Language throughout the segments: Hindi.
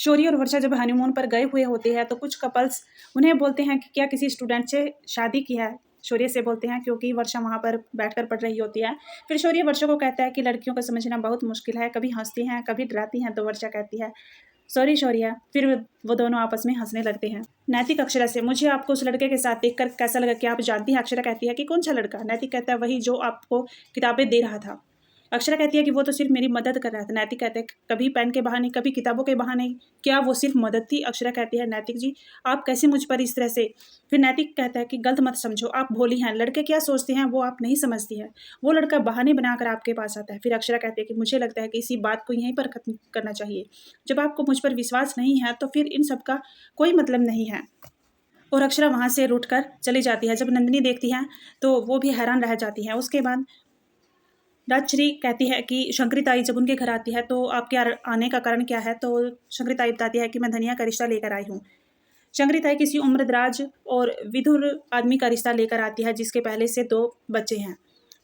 शौर्य और वर्षा जब हनीमून पर गए हुए होते हैं तो कुछ कपल्स उन्हें बोलते हैं कि क्या किसी स्टूडेंट से शादी की है। शौर्य से बोलते हैं क्योंकि वर्षा वहाँ पर बैठकर पढ़ रही होती है। फिर शौर्य वर्षा को कहता है कि लड़कियों को समझना बहुत मुश्किल है, कभी हंसती हैं कभी डराती हैं। तो वर्षा कहती है सॉरी शौर्य। फिर वो दोनों आपस में हंसने लगते हैं। नैतिक अक्षरा से मुझे आपको उस लड़के के साथ देखकर कैसा लगा, क्या आप जानती हैं? अक्षरा कहती है कि कौन सा लड़का? नैतिक कहता है वही जो आपको किताबें दे रहा था। अक्षरा कहती है कि वो तो सिर्फ मेरी मदद कर रहा था। नैतिक कहते हैं कभी पेन के बहाने कभी किताबों के बहाने, क्या वो सिर्फ मदद थी? अक्षरा कहती है नैतिक जी आप कैसे मुझ पर इस तरह से। फिर नैतिक कहता है कि गलत मत समझो, आप भोली हैं, लड़के क्या सोचते हैं वो आप नहीं समझती है। वो लड़का बहाने बनाकर आपके पास आता है। फिर अक्षरा कहती है कि मुझे लगता है कि इसी बात को यहीं पर खत्म करना चाहिए। जब आपको मुझ पर विश्वास नहीं है तो फिर इन सब का कोई मतलब नहीं है। और अक्षरा वहाँ से रूठ कर चली जाती है। जब नंदिनी देखती है तो वो भी हैरान रह जाती है। उसके बाद राजश्री कहती है कि शंकरी ताई जब उनके घर आती है तो आपके आने का कारण क्या है? तो शंकरी ताई बताती है कि मैं धनिया का रिश्ता लेकर आई हूँ। शंकरी ताई किसी उम्रदराज और विधुर आदमी का रिश्ता लेकर आती है जिसके पहले से 2 बच्चे हैं।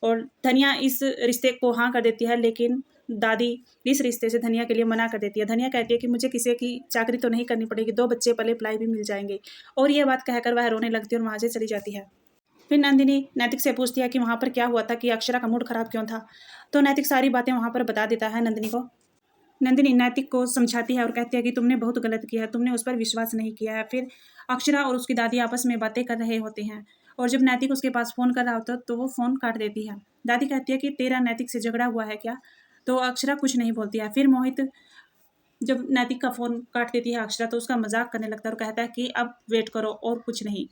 और धनिया इस रिश्ते को हाँ कर देती है, लेकिन दादी इस रिश्ते से धनिया के लिए मना कर देती है। धनिया कहती है कि मुझे किसी की चाकरी तो नहीं करनी पड़ेगी, 2 बच्चे पले-पलाई भी मिल जाएँगे। और ये बात कहकर वह रोने लगती है और वहाँ से चली जाती है। फिर नंदिनी नैतिक से पूछती है कि वहाँ पर क्या हुआ था, कि अक्षरा का मूड खराब क्यों था? तो नैतिक सारी बातें वहाँ पर बता देता है नंदिनी को। नंदिनी नैतिक को समझाती है और कहती है कि तुमने बहुत गलत किया है, तुमने उस पर विश्वास नहीं किया है। फिर अक्षरा और उसकी दादी आपस में बातें कर रहे होते हैं और जब नैतिक उसके पास फ़ोन कर रहा होता है तो वो फ़ोन काट देती है। दादी कहती है कि तेरा नैतिक से झगड़ा हुआ है क्या? तो अक्षरा कुछ नहीं बोलती है। फिर मोहित जब नैतिक का फ़ोन काट देती है अक्षरा तो उसका मज़ाक करने लगता है और कहता है कि अब वेट करो और कुछ नहीं।